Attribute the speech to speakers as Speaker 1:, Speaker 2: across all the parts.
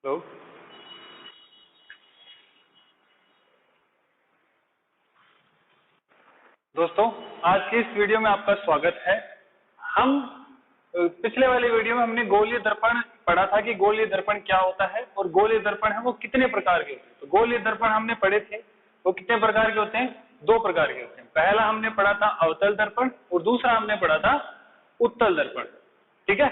Speaker 1: Hello दोस्तों, आज की इस वीडियो में आपका स्वागत है। हम पिछले वाले वीडियो में हमने गोलीय दर्पण पढ़ा था कि गोलीय दर्पण क्या होता है और गोलीय दर्पण है वो कितने प्रकार के होते हैं। तो गोलीय दर्पण हमने पढ़े थे, वो कितने प्रकार के होते हैं? 2 प्रकार के होते हैं। पहला हमने पढ़ा था अवतल दर्पण और दूसरा हमने पढ़ा था उत्तल दर्पण। ठीक है,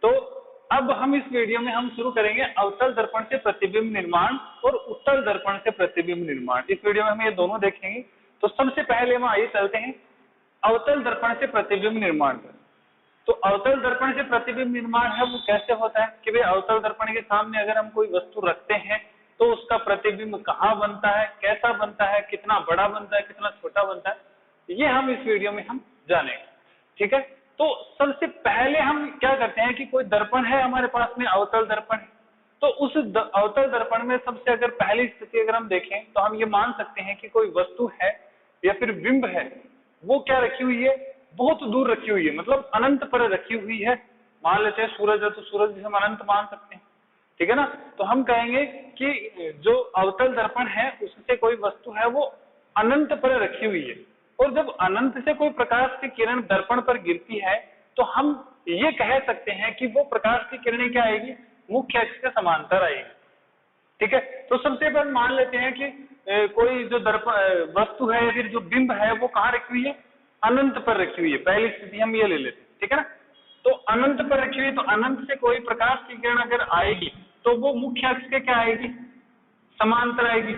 Speaker 1: तो अब हम इस वीडियो में हम शुरू करेंगे अवतल दर्पण से प्रतिबिंब निर्माण और उत्तल दर्पण से प्रतिबिंब निर्माण। इस वीडियो में हम ये दोनों देखेंगे। तो सबसे पहले हम आइए चलते हैं अवतल दर्पण से प्रतिबिंब निर्माण पर। तो अवतल दर्पण से प्रतिबिंब निर्माण है वो कैसे होता है कि भाई अवतल दर्पण के सामने अगर हम कोई वस्तु रखते हैं तो उसका प्रतिबिंब कहाँ बनता है, कैसा बनता है, कितना बड़ा बनता है, कितना छोटा बनता है, ये हम इस वीडियो में हम जानेंगे। ठीक है, तो सबसे पहले हम क्या करते हैं कि कोई दर्पण है हमारे पास में, अवतल दर्पण है, तो उस अवतल दर्पण में सबसे अगर पहली स्थिति अगर हम देखें तो हम ये मान सकते हैं कि कोई वस्तु है या फिर बिंब है, वो क्या रखी हुई है, बहुत दूर रखी हुई है, मतलब अनंत पर रखी हुई है। मान लेते हैं सूरज है तो सूरज भी हम अनंत मान सकते हैं। ठीक है ना, तो हम कहेंगे कि जो अवतल दर्पण है उससे कोई वस्तु है वो अनंत पर रखी हुई है, और जब अनंत से कोई प्रकाश की किरण दर्पण पर गिरती है तो हम ये कह सकते हैं कि वो प्रकाश की किरणें क्या आएगी, मुख्य अक्ष के समांतर आएगी। ठीक है, तो सबसे पहले मान लेते हैं कि कोई जो दर्पण वस्तु है या फिर जो बिंब है वो कहाँ रखी हुई है, अनंत पर रखी हुई है। पहली स्थिति हम ये ले लेते हैं। ठीक है ना, तो अनंत पर रखी हुई, तो अनंत से कोई प्रकाश की किरण अगर आएगी तो वो मुख्य अक्ष के क्या आएगी, समांतर आएगी,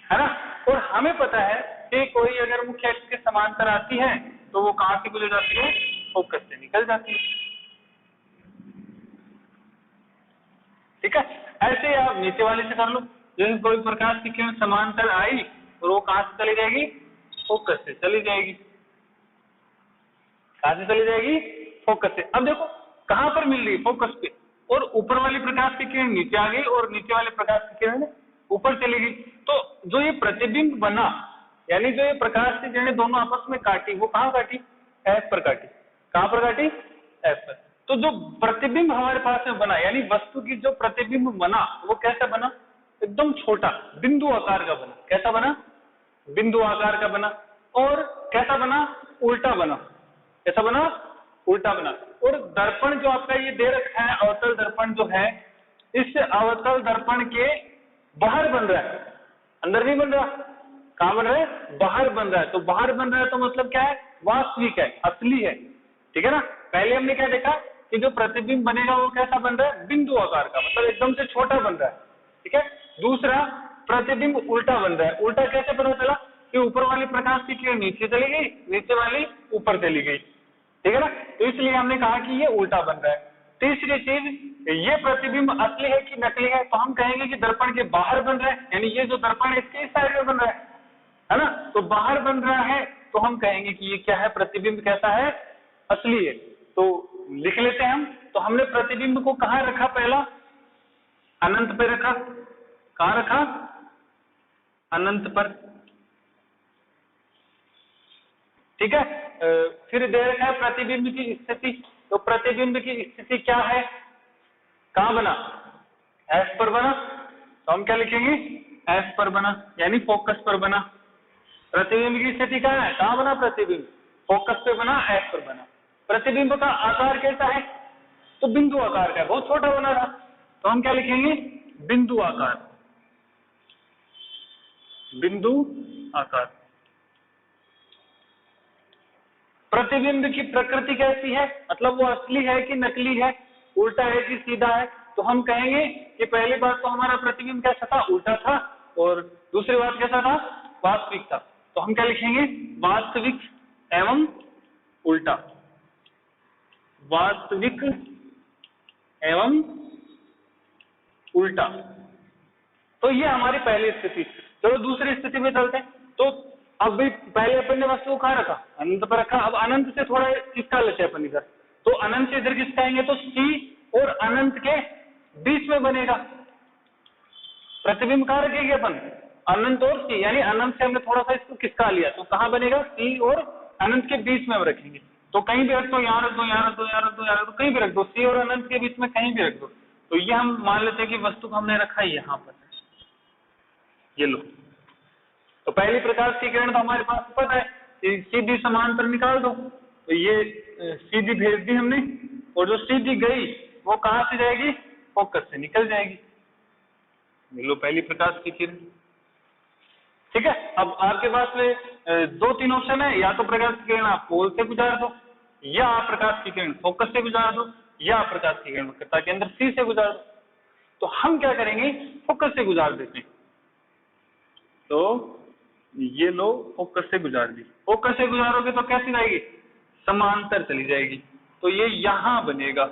Speaker 1: है ना। और हमें पता है कि कोई अगर मुख्य अक्ष के समांतर आती है तो वो कहां से गुजर जाती है, फोकस से निकल जाती है। ठीक है, ऐसे ही आप नीचे वाले से कर लो। जैसे कोई प्रकाश की किरण समांतर आई और वो कहां से चली जाएगी, फोकस से चली जाएगी। कहां से चली जाएगी, फोकस से। अब देखो कहां पर मिल रही है, फोकस पे, और ऊपर वाली प्रकाश की किरण नीचे आ गई और नीचे वाले प्रकाश की किरण ऊपर चली गई। तो जो ये प्रतिबिंब बना, यानी जो ये प्रकाश की किरणें दोनों आपस में काटी, वो कहां काटी, एफ पर काटी। कहां पर काटी, एफ पर। तो जो प्रतिबिंब हमारे पास में बना, यानी वस्तु की जो प्रतिबिंब बना वो कैसा बना, एकदम छोटा बिंदु आकार का बना। कैसा बना, बिंदु आकार का बना। और कैसा बना, उल्टा बना। कैसा बना, उल्टा बना। और दर्पण जो आपका ये दे रखा है अवतल दर्पण जो है, इस अवतल दर्पण के बाहर बन रहा है, अंदर नहीं बन रहा। कहां बन रहा है, बाहर बन रहा है। तो बाहर बन रहा है तो मतलब क्या है, वास्तविक है, असली है। ठीक है ना, पहले हमने क्या देखा कि जो प्रतिबिंब बनेगा वो कैसा बन रहा है, बिंदु आकार का, मतलब एकदम से छोटा बन रहा है। ठीक है, दूसरा प्रतिबिंब उल्टा बन रहा है। उल्टा कैसे पता चला कि ऊपर वाली प्रकाश की किरण नीचे चली गई, नीचे वाली ऊपर चली गई। ठीक है ना, तो इसलिए हमने कहा कि ये उल्टा बन रहा है। तीसरी चीज, ये प्रतिबिंब असली है कि नकली है, तो हम कहेंगे कि दर्पण के बाहर बन रहा है, यानी ये जो दर्पण है इसके इस साइड में बन रहा है ना, तो बाहर बन रहा है तो हम कहेंगे कि ये क्या है, प्रतिबिंब कैसा है, असली है। तो लिख लेते हैं हम। तो हमने प्रतिबिंब को कहां रखा, पहला अनंत पे रखा। कहां रखा, अनंत पर। ठीक है, फिर दे रखा है प्रतिबिंब की स्थिति। तो प्रतिबिंब की स्थिति क्या है, कहां बना, एफ पर बना। तो हम क्या लिखेंगे, एफ पर बना, यानी फोकस पर बना। प्रतिबिंब की स्थिति कहां है, कहां बना प्रतिबिंब, फोकस पे बना, एफ पर बना। प्रतिबिंब का आकार कैसा है, तो बिंदु आकार का, बहुत छोटा बना था। तो हम क्या लिखेंगे, बिंदु आकार, बिंदु आकार। प्रतिबिंब की प्रकृति कैसी है, मतलब वो असली है कि नकली है, उल्टा है कि सीधा है। तो हम कहेंगे कि पहली बात तो हमारा प्रतिबिंब कैसा था, उल्टा था, और दूसरी बात कैसा था, वास्तविक था। तो हम क्या लिखेंगे, वास्तविक एवं उल्टा, वास्तविक एवं उल्टा। तो ये हमारी पहली स्थिति। चलो दूसरी स्थिति में चलते हैं। तो अब भी पहले अपन ने वस्तु को कहां रखा, अनंत पर रखा। अब अनंत से थोड़ा किसका लेते हैं अपन इधर, तो अनंत से इधर किसका आएंगे, तो सी और अनंत के बीच में बनेगा प्रतिबिंब। कहां रखेंगे अपन, अनंत और सी, यानी अनंत से हमने थोड़ा सा इसको किसका लिया, तो कहां बनेगा, सी और अनंत के बीच में हम रखेंगे। तो कहीं भी रख दो, यहाँ रख दो, यहाँ रख दो, यहाँ रख दो, यहाँ रख दो, कहीं भी रख दो, सी और अनंत के बीच में कहीं भी रख दो। तो ये हम मान लेते हैं कि वस्तु को हमने रखा है यहाँ पर, ये लो। तो पहली प्रकाश की किरण तो हमारे पास पता है, सीधी समांतर निकाल दो, तो ये सीधी भेज दी हमने, और जो सीधी गई वो कहाँ से जाएगी, फोकस से निकल जाएगी। लो पहली प्रकाश की किरण, ठीक है। अब आपके पास में 2-3 ऑप्शन है, या तो प्रकाश की किरण आप पोल से गुजार दो, या आप प्रकाश की किरण फोकस से गुजार दो, या आप प्रकाश की किरण वक्रता के अंदर सी से गुजार दो। तो हम क्या करेंगे, फोकस से गुजार देते हैं। तो ये लो फोकस से गुजार दी, फोकस से गुजारोगे तो कैसी जाएगी, समांतर चली जाएगी, तो ये यहां बनेगा।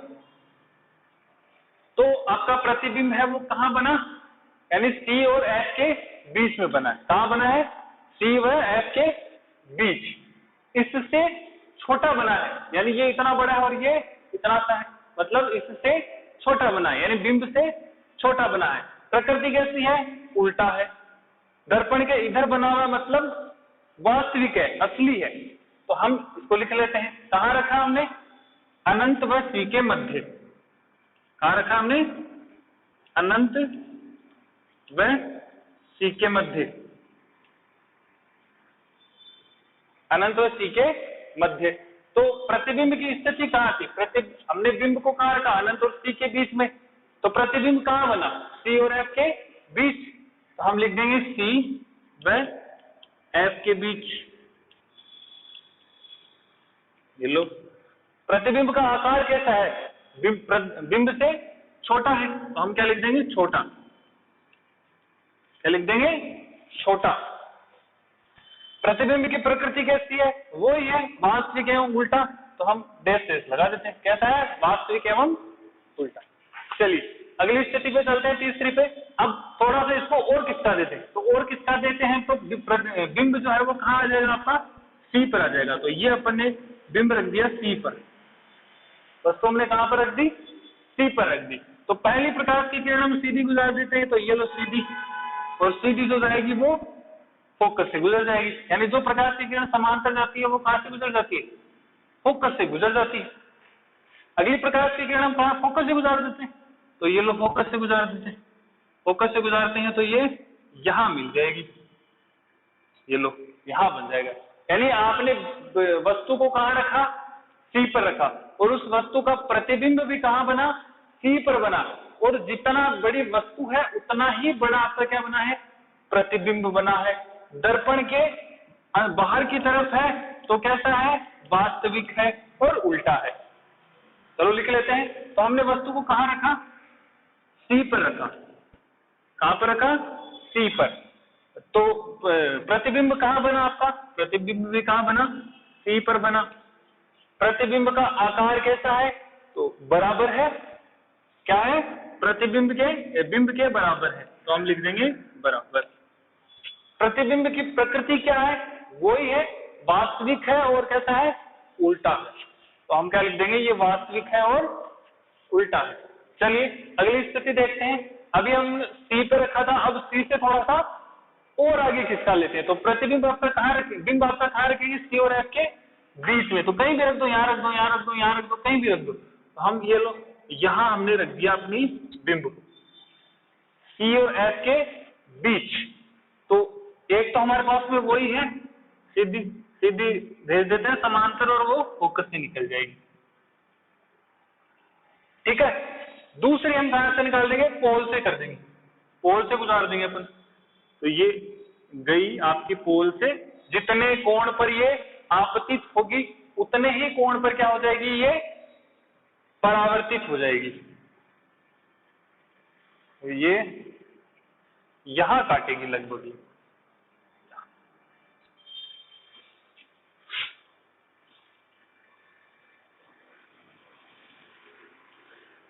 Speaker 1: तो आपका प्रतिबिंब है वो कहां बना, यानी सी और एफ के बीच में बना है। कहां बना है, सी व एफ के बीच, इससे छोटा बना है, यानी ये इतना बड़ा है और ये इतना सा है, मतलब इससे छोटा बना है, यानी बिंब से छोटा बना है। प्रकृति कैसी है, उल्टा है। दर्पण के इधर बना हुआ मतलब वास्तविक है, असली है। तो हम इसको लिख लेते हैं, कहां रखा हमने, अनंत व सी के मध्य। कहां रखा हमने, अनंत व सी के मध्य, अनंत व सी के मध्य। तो प्रतिबिंब की स्थिति कहां थी, हमने बिंब को कहां रखा, अनंत और सी के बीच में। तो प्रतिबिंब कहां बना, सी और एफ के बीच। तो हम लिख देंगे सी व एफ के बीच। ये लो, प्रतिबिंब का आकार कैसा है, बिंब से छोटा है, तो हम क्या लिख देंगे, छोटा। क्या लिख देंगे, छोटा। प्रतिबिंब की प्रकृति कैसी है, वो ही है वास्तविक एवं उल्टा, तो हम डैश लगा देते हैं। कैसा है, वास्तविक एवं उल्टा। चलिए अगली स्थिति पे चलते हैं, तीसरी पे। अब थोड़ा सा इसको और किस्सा देते हैं, तो और किस्सा देते हैं तो बिंब जो है वो कहाँ आ जाएगा, आपका सी पर आ जाएगा। तो ये अपन ने बिंब रख दिया सी पर, वस्तु हमने कहां पर रख दी, सी पर रख दी। तो पहली प्रकाश की किरण हम सीधी गुजार देते हैं, तो ये लो सीधी, और सीधी जो जाएगी वो फोकस से गुजर जाएगी। यानी जो प्रकाश की किरण समांतर जाती है वो कहां से गुजर जाती है, फोकस से गुजर जाती है। अगली प्रकाश की किरण हम कहां, फोकस से गुजार देते हैं, तो ये लो फोकस से गुजार देते हैं। फोकस से गुजारते हैं तो ये यहां मिल जाएगी, ये लो यहां बन जाएगा। यानी आपने वस्तु को कहां रखा, सी पर रखा, और उस वस्तु का प्रतिबिंब भी कहां बना, सी पर बना। और जितना बड़ी वस्तु है उतना ही बड़ा आपका क्या बना है, प्रतिबिंब बना है। दर्पण के बाहर की तरफ है तो कैसा है, वास्तविक है और उल्टा है। चलो लिख लेते हैं। तो हमने वस्तु को कहां रखा, सी पर रखा। कहां पर रखा, सी पर। तो प्रतिबिंब कहां बना आपका, प्रतिबिंब भी कहां बना, सी पर बना। प्रतिबिंब का आकार कैसा है, तो बराबर है, क्या है, प्रतिबिंब के बिंब के बराबर है, तो हम लिख देंगे बराबर। प्रतिबिंब की प्रकृति क्या है, वो ही है, वास्तविक है और कैसा है, उल्टा है। तो हम क्या लिख देंगे, ये वास्तविक है और उल्टा है। चलिए अगली स्थिति देखते हैं। अभी हम सी पे रखा था, अब सी से थोड़ा सा और आगे खिसका लेते हैं। तो प्रतिबिंब आपका कहां रखेंगे, बिंब आपका कहां रखेंगे, सी और एफ के बीच में। तो कहीं भी रख दो, यहां रख दो, यहां रख दो, यहां रख दो, कहीं भी रख दो। तो हम ये लो, यहां हमने रख दिया अपनी बिंब को, सी और एफ के बीच। तो एक तो हमारे पास में वही है, सीधी सीधी भेज देते हैं समांतर, और वो फोकस से निकल जाएगी, ठीक है। दूसरी हम कहां से निकाल देंगे, पोल से कर देंगे, पोल से गुजार देंगे अपन। तो ये गई आपकी पोल से, जितने कोण पर ये आपतित होगी उतने ही कोण पर क्या हो जाएगी, ये परावर्तित हो जाएगी। तो ये यहां काटेगी लगभग,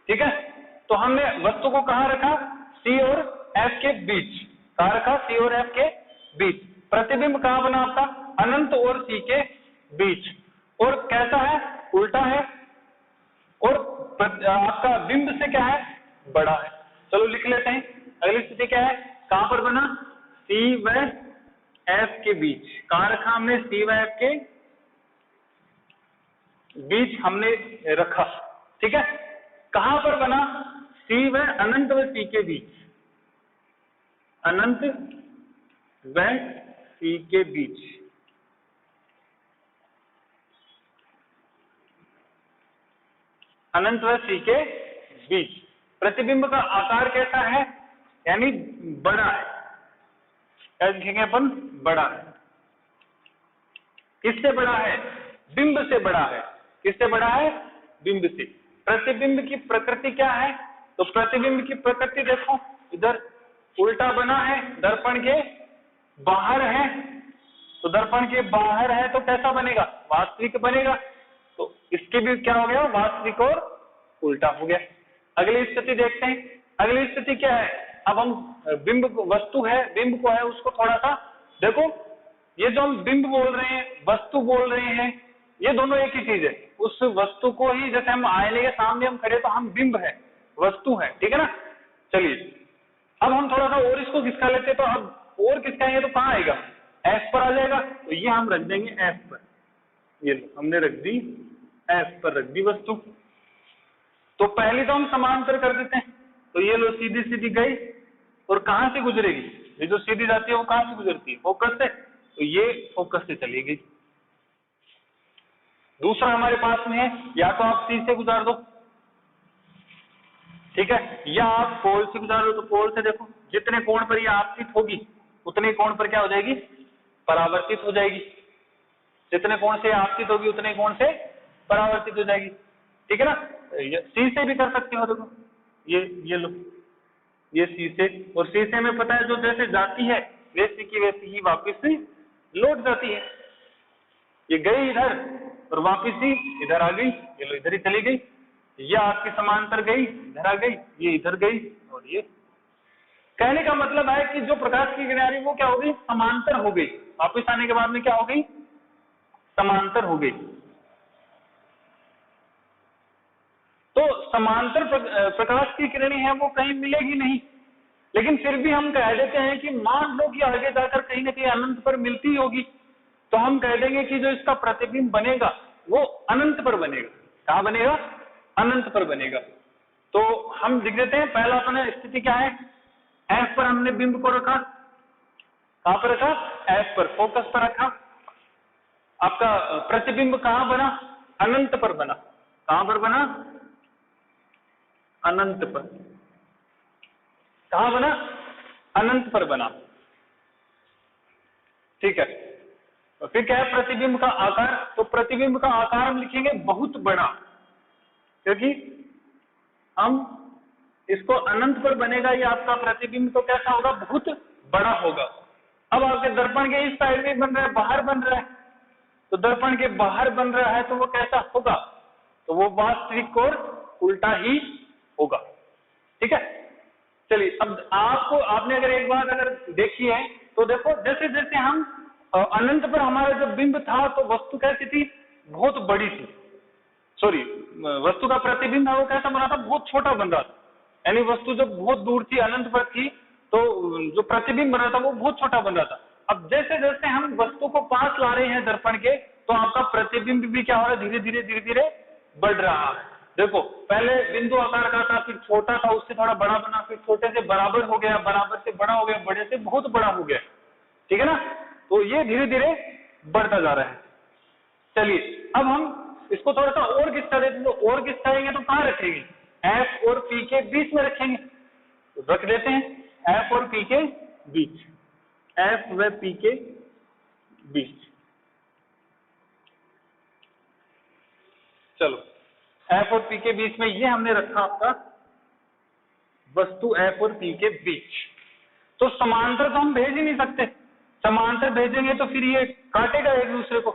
Speaker 1: ठीक है। तो हमने वस्तु को कहां रखा, सी और एफ के बीच। कहां रखा, सी और एफ के बीच। प्रतिबिंब कहां बना आपका, अनंत और सी के बीच, और कैसा है, उल्टा है, और आपका बिंब से क्या है, बड़ा है। चलो लिख लेते हैं। अगली स्थिति क्या है, कहां पर बना, सी व एफ के बीच। कहां रखा हमने, सी व एफ के बीच हमने रखा, ठीक है। कहां पर बना, सी व अनंत व सी के बीच, अनंत व सी के बीच, अनंत व सी के बीच प्रतिबिंब का आकार कैसा है, यानी बड़ा है। क्या लिखेंगे अपन, बड़ा है। किससे बड़ा है, बिंब से बड़ा है। किससे बड़ा है, बिंब से। प्रतिबिंब की प्रकृति क्या है, तो प्रतिबिंब की प्रकृति देखो, इधर उल्टा बना है, दर्पण के बाहर है, तो दर्पण के बाहर है तो कैसा बनेगा, वास्तविक बनेगा। तो इसके भी क्या हो गया, वास्तविक और उल्टा हो गया। अगली स्थिति देखते हैं। अगली स्थिति क्या है, अब हम बिंब वस्तु है, बिंब को है, उसको थोड़ा सा देखो, ये जो हम बिंब बोल रहे हैं, वस्तु बोल रहे हैं, ये दोनों एक ही चीज है। उस वस्तु को ही, जैसे हम आईने के सामने हम खड़े तो हम बिंब है, वस्तु है, ठीक है ना। चलिए अब हम थोड़ा सा और इसको खिसका लेते हैं, तो अब और खिसकाएंगे तो कहाँ आएगा, एफ पर आ जाएगा। तो ये हम रख देंगे एफ पर, ये हमने रख दी एफ पर, रख दी वस्तु। तो पहले तो हम समांतर कर देते हैं, तो ये लो सीधी सीधी गई, और कहां से गुजरेगी, ये जो सीधी जाती है वो कहां से गुजरती है, फोकस से, तो ये फोकस से चली गई। दूसरा हमारे पास में है, या तो आप सी से गुजार दो, ठीक है, या आप पोल से गुजार दो। तो पोल से देखो, जितने कोण पर ये आपतित होगी उतने कोण पर क्या हो जाएगी, परावर्तित हो जाएगी। जितने कोण से आपतित होगी उतने कोण से परावर्तित हो जाएगी, ठीक है ना। सी से भी कर सकते हो, देखो ये लो, ये सी से, और सी से में पता है जो जैसे जाती है वैसी की वैसी ही वापिस से लौट जाती है। ये गई इधर और वापिस ही इधर आ गई, ये लो इधर ही चली गई। ये आपकी समांतर गई, इधर आ गई, ये इधर गई, और ये, कहने का मतलब है कि जो प्रकाश की किनारी वो क्या हो गई, समांतर हो गई। वापिस आने के बाद में क्या हो गई, समांतर हो गई। तो समांतर प्रकाश की किरणें हैं वो कहीं मिलेगी नहीं, लेकिन फिर भी हम कह देते हैं कि मान लो कि आगे जाकर कहीं ना कहीं अनंत पर मिलती होगी, तो हम कह देंगे कि जो इसका प्रतिबिंब बनेगा वो अनंत पर बनेगा। कहां बनेगा, अनंत पर बनेगा। तो हम लिख देते हैं, पहला अपना स्थिति क्या है, एफ पर हमने बिंब को रखा, कहां पर रखा, एफ पर, फोकस पर रखा। आपका प्रतिबिंब कहां बना, अनंत पर बना। कहां पर बना, अनंत पर। कहां बना, अनंत पर बना, ठीक है। तो फिर क्या है, प्रतिबिंब का आकार, तो प्रतिबिंब का आकार हम लिखेंगे बहुत बड़ा, क्योंकि हम इसको अनंत पर बनेगा ये आपका प्रतिबिंब, तो कैसा होगा, बहुत बड़ा होगा। अब आपके दर्पण के इस साइड में बन रहा है, बाहर बन रहा है, तो दर्पण के बाहर बन रहा है तो वो कैसा होगा, तो वो वास्तविक और उल्टा ही होगा, ठीक है। चलिए अब आपको, आपने अगर एक बात अगर देखी है तो देखो, जैसे जैसे हम अनंत पर हमारा जो बिंब था तो वस्तु कैसी थी, बहुत बड़ी थी, सॉरी वस्तु का प्रतिबिंब है वो कैसा बना था, बहुत छोटा बन रहा था। यानी वस्तु जब बहुत दूर थी, अनंत पर थी, तो जो प्रतिबिंब बन रहा था वो बहुत छोटा बन रहा था। अब जैसे जैसे हम वस्तु को पास ला रहे हैं दर्पण के, तो आपका प्रतिबिंब भी क्या हो रहा है, धीरे धीरे बढ़ रहा है। देखो पहले बिंदु आकार का था, फिर छोटा था, उससे थोड़ा बड़ा बना, फिर छोटे से बराबर हो गया, बराबर से बड़ा हो गया, बड़े से बहुत बड़ा हो गया, ठीक है ना। तो ये धीरे धीरे बढ़ता जा रहा है। चलिए अब हम इसको थोड़ा सा और खिसका देते, तो और खिसकाएंगे तो कहां रखेंगे, एफ और पी के बीच में रखेंगे। तो रख देते हैं एफ और पी के बीच, एफ व पी के बीच। चलो एफ और पी के बीच में ये हमने रखा आपका वस्तु एफ और पी के बीच। तो समांतर तो हम भेज ही नहीं सकते, समांतर भेजेंगे तो फिर ये काटेगा एक दूसरे को,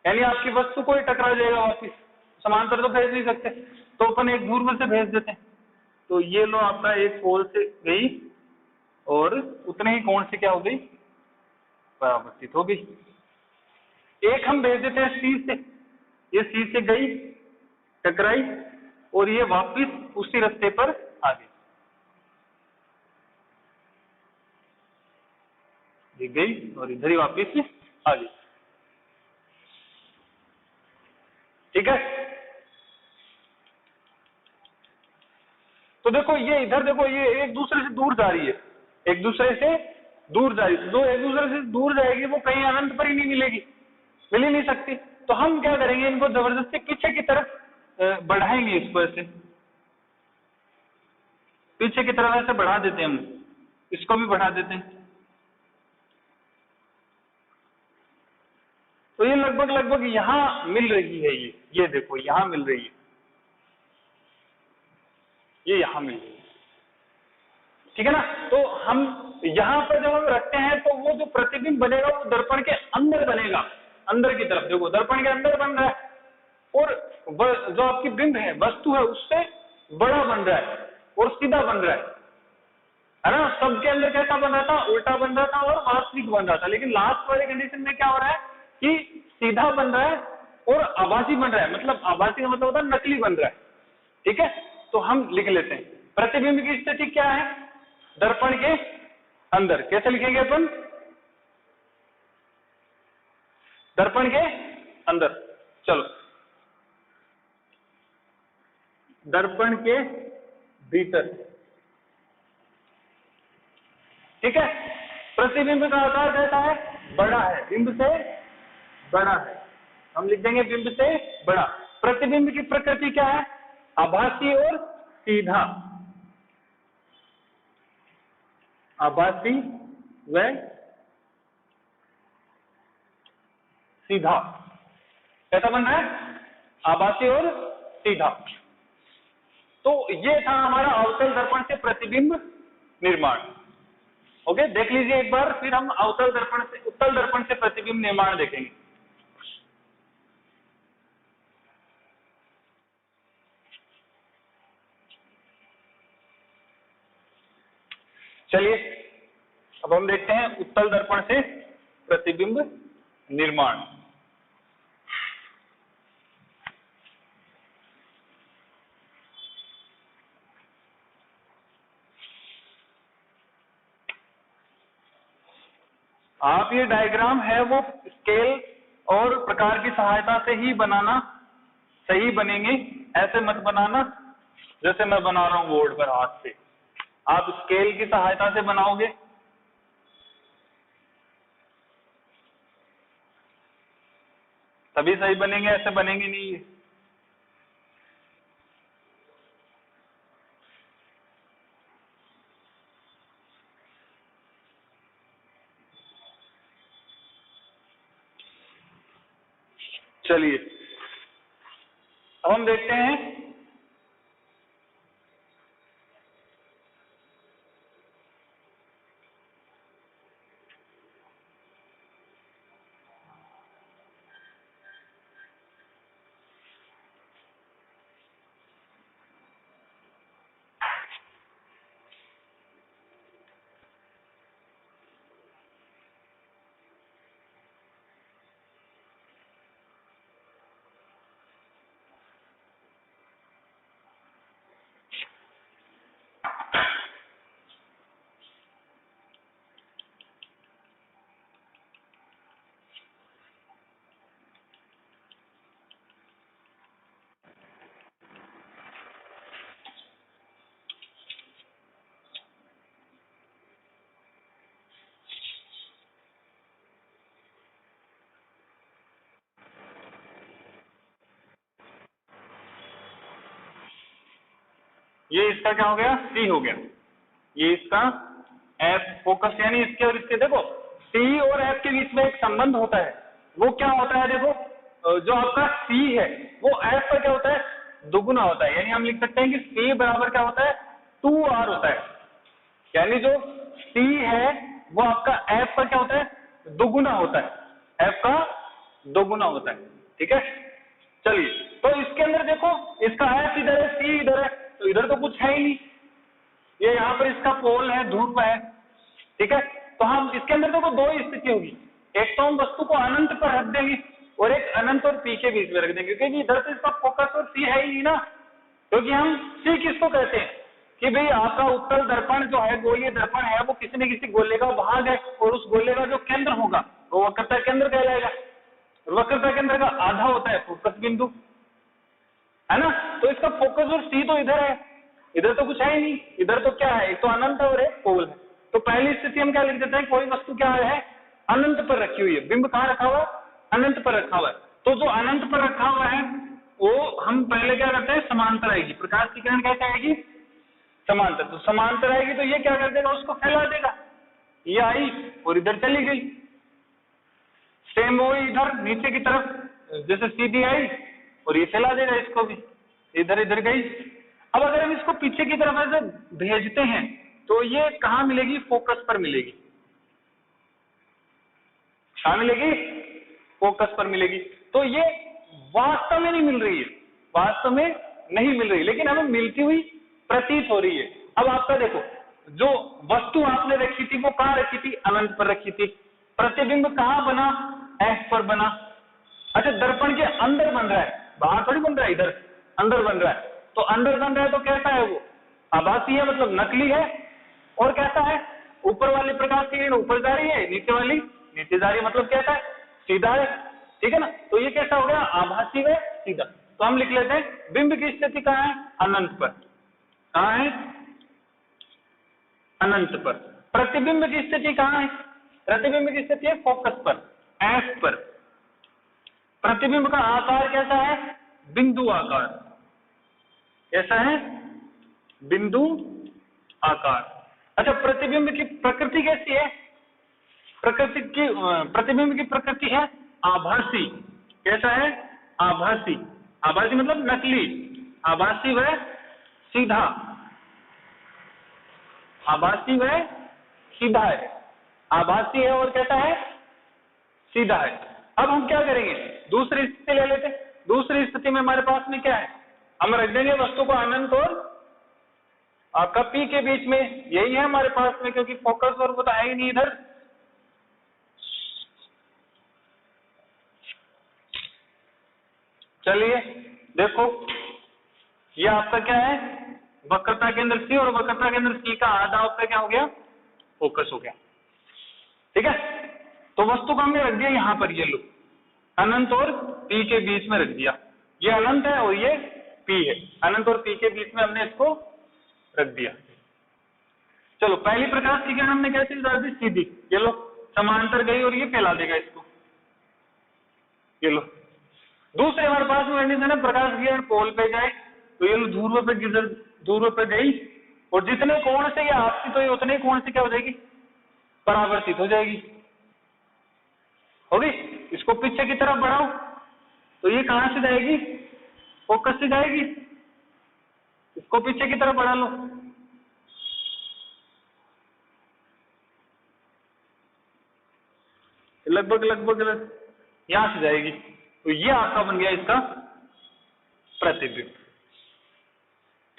Speaker 1: यानी आपकी वस्तु को ही टकरा जाएगा वापिस। समांतर तो भेज नहीं सकते, तो अपन एक ध्रुव से भेज देते हैं। तो ये लो आपका एक पोल से गई और उतने ही कोण से क्या हो गई, परावर्तित हो गई। एक हम भेज देते हैं सी से, ये सी से गई, टकराई, और ये वापिस उसी रास्ते पर आ गई, ये गई और इधर ही वापिस आ गई, ठीक है। तो देखो ये इधर देखो, ये एक दूसरे से दूर जा रही है, एक दूसरे से दूर जा रही है। तो एक दूसरे से दूर जाएगी वो कहीं अनंत पर ही नहीं मिलेगी, मिल ही नहीं सकती। तो हम क्या करेंगे, इनको जबरदस्ती पीछे की तरफ बढ़ाएंगे, इसको ऐसे पीछे की तरफ ऐसे बढ़ा देते हैं हम, इसको भी बढ़ा देते हैं। तो ये लगभग लगभग यहां मिल रही है, ये देखो यहां मिल रही है, ये यहां मिल रही है, ठीक है ना। तो हम यहां पर जब हम रखते हैं तो वो जो प्रतिबिंब बनेगा वो दर्पण के अंदर बनेगा, अंदर की तरफ देखो दर्पण के अंदर बन रहा है, और जो आपकी बिंब है, वस्तु है, उससे बड़ा बन रहा है और सीधा बन रहा है ना। सबके अंदर कैसा बन रहा था, उल्टा बन रहा था और वास्तविक बन रहा था। लेकिन लास्ट वाले कंडीशन में क्या हो रहा है कि सीधा बन रहा है और आभासी बन रहा है, मतलब आभासी का मतलब होता है नकली बन रहा है, ठीक है। तो हम लिख लेते हैं, प्रतिबिंब की स्थिति क्या है दर्पण के अंदर, कैसे लिखेंगे अपन, दर्पण के अंदर। चलो, दर्पण के भीतर, ठीक है। प्रतिबिंब का आकार कैसा है, बड़ा है, बिंब से बड़ा है, हम लिख देंगे बिंब से बड़ा। प्रतिबिंब की प्रकृति क्या है, आभासी और सीधा, आभासी व सीधा, कैसा बन रहा है, आभासी और सीधा। तो ये था हमारा अवतल दर्पण से प्रतिबिंब निर्माण। ओके, देख लीजिए एक बार, फिर हम अवतल दर्पण से, उत्तल दर्पण से प्रतिबिंब निर्माण देखेंगे। चलिए अब हम देखते हैं उत्तल दर्पण से प्रतिबिंब निर्माण। आप ये डायग्राम है वो स्केल और प्रकार की सहायता से ही बनाना, सही बनेंगे, ऐसे मत बनाना जैसे मैं बना रहा हूं बोर्ड पर हाथ से। आप स्केल की सहायता से बनाओगे तभी सही बनेंगे, ऐसे बनेंगे नहीं। चलिए अब हम देखते हैं ये इसका क्या हो गया, सी हो गया, ये इसका एफ फोकस, यानी इसके और इसके देखो सी और एफ के बीच में एक संबंध होता है। वो क्या होता है, देखो जो आपका सी है वो एफ पर क्या होता है, दुगुना होता है। यानी हम लिख सकते हैं कि सी बराबर क्या होता है, 2r होता है। यानी जो सी है वो आपका एफ पर क्या होता है, दोगुना होता है, एफ का दोगुना होता है, ठीक है। चलिए तो इसके अंदर देखो, इसका एफ इधर है, सी इधर है, तो इधर तो कुछ है ही नहीं, ये यहाँ पर इसका पोल है, ध्रुव है, ठीक है। तो हम इसके अंदर देखो दो ही स्थिति होगी, एक तो हम वस्तु को अनंत पर रख देंगे और एक अनंत और पी के बीच में रख देंगे, क्योंकि इधर से इसका फोकस और सी है ही नहीं ना। क्योंकि हम सी किसको कहते हैं कि भाई आपका उत्तल दर्पण जो है, गोलीय दर्पण है, वो किसी न किसी गोले का भाग है, और उस गोले का जो केंद्र होगा वो वक्रता केंद्र कहलाएगा। वक्रता केंद्र का आधा होता है फोकस बिंदु, है ना। तो इसका फोकस और सी तो इधर है, इधर तो कुछ है ही नहीं, इधर तो क्या है, एक तो अनंत और एक पोल है। तो पहली स्थिति हम क्या लिख देते हैं, कोई वस्तु क्या है, अनंत पर रखी हुई है। बिंब कहाँ रखा हुआ है, अनंत पर रखा हुआ है। तो जो अनंत पर रखा हुआ है वो हम पहले क्या करते हैं, समांतर आएगी, प्रकाश की किरण कैसे आएगी, समांतर। तो समांतर आएगी तो ये क्या कर देगा, उसको फैला देगा, ये आई और इधर चली गई। सेम वो इधर नीचे की तरफ जैसे सीधी आई और ये फैला देगा इसको भी, इधर इधर गई। अब अगर हम इसको पीछे की तरफ ऐसे भेजते हैं तो ये कहाँ मिलेगी, फोकस पर मिलेगी। कहाँ मिलेगी, फोकस पर मिलेगी। तो ये वास्तव में नहीं मिल रही है, वास्तव में नहीं मिल रही, लेकिन हमें मिलती हुई प्रतीत हो रही है। अब आपका देखो, जो वस्तु आपने रखी थी वो कहाँ रखी थी, अनंत पर रखी थी। प्रतिबिंब कहाँ बना, एफ पर बना। अच्छा, दर्पण के अंदर बन रहा है, बाहर थोड़ी बन रहा है, इधर अंदर बन रहा है। तो अंदर बन रहा है तो कैसा है वो, आभासी है, मतलब नकली है। और कैसा है, ऊपर वाली प्रकाश की किरण ऊपर जा रही है, नीचे वाली नीचे जा रही है, मतलब कैसा है, सीधा है। ठीक है ना, तो ये कैसा हो गया, आभासी व सीधा। तो हम लिख लेते हैं बिंब की स्थिति कहाँ है, अनंत पर। कहाँ है, अनंत पर। प्रतिबिंब की स्थिति कहाँ है, प्रतिबिंब की स्थिति है फोकस पर, एफ पर। प्रतिबिंब का आकार कैसा है, बिंदु आकार। कैसा है, बिंदु आकार। अच्छा, प्रतिबिंब की प्रकृति कैसी है, प्रतिबिंब की प्रकृति है आभासी। कैसा है, आभासी। आभासी मतलब नकली, आभासी व सीधा, आभासी व सीधा है। आभासी है और कैसा है, सीधा है। अब हम क्या करेंगे, दूसरी स्थिति ले लेते हैं। दूसरी स्थिति में हमारे पास में क्या है, हम रख देंगे वस्तु को अनंत और आपका पी के बीच में, यही है हमारे पास में, क्योंकि फोकस और वो तो है ही नहीं इधर। चलिए देखो, ये आपका क्या है, वक्रता केंद्र सी, और वक्रता केंद्र सी का आधा आपका क्या हो गया, फोकस हो गया। ठीक है, तो वस्तु को हमने रख दिया यहां पर, ये लो अनंत और पी के बीच में रख दिया। ये अनंत है और ये पी है, अनंत और पी के बीच में हमने इसको रख दिया। चलो, पहली प्रकाश की किरण हमने कैसे डाल दी, सीधी। ये लो समांतर गई और ये फैला देगा इसको, ये लो। दूसरे हमारे पास में कंडीशन है, प्रकाश की किरण पोल पे जाए तो ये लो ध्रुव पे किधर, ध्रुव पे गई और जितने कोण से ये आपसी, तो ये उतने कोण से क्या हो जाएगी, परावर्तित हो जाएगी, होगी। इसको पीछे की तरफ बढ़ाओ तो ये कहां से जाएगी, फोकस से जाएगी। इसको पीछे की तरफ बढ़ा लो, लगभग यहां से जाएगी। तो ये आपका बन गया इसका प्रतिबिंब।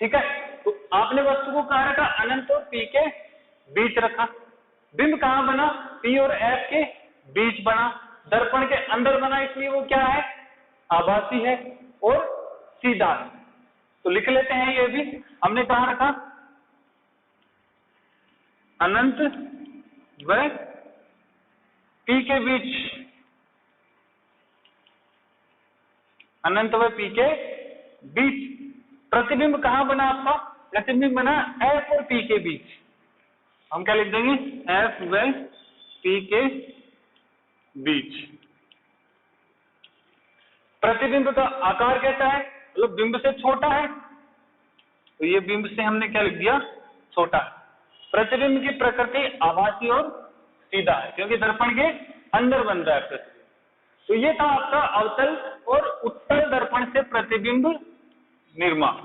Speaker 1: ठीक है, तो आपने वस्तु को कहां रखा, अनंत और पी के बीच रखा। बिंब कहां बना, पी और एफ के बीच बना, दर्पण के अंदर बना, इसलिए वो क्या है, आभासी है और सीधा है। तो लिख लेते हैं, ये भी हमने कहां रखा, अनंत व पी के बीच, अनंत व पी के बीच। प्रतिबिंब कहां बना आपका, प्रतिबिंब बना एफ और पी के बीच। हम क्या लिख देंगे, एफ व पी के बीच। प्रतिबिंब का आकार कैसा है, मतलब बिंब से छोटा है, तो ये बिंब से हमने क्या लिख दिया, छोटा है। प्रतिबिंब की प्रकृति आभासी और सीधा है, क्योंकि दर्पण के अंदर बन रहा है प्रतिबिंब। तो ये था आपका अवतल और उत्तल दर्पण से प्रतिबिंब निर्माण,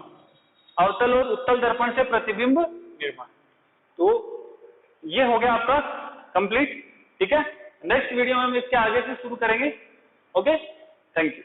Speaker 1: अवतल और उत्तल दर्पण से प्रतिबिंब निर्माण। तो ये हो गया आपका कंप्लीट। ठीक है, नेक्स्ट वीडियो में हम इसके आगे से शुरू करेंगे। Okay, thank you.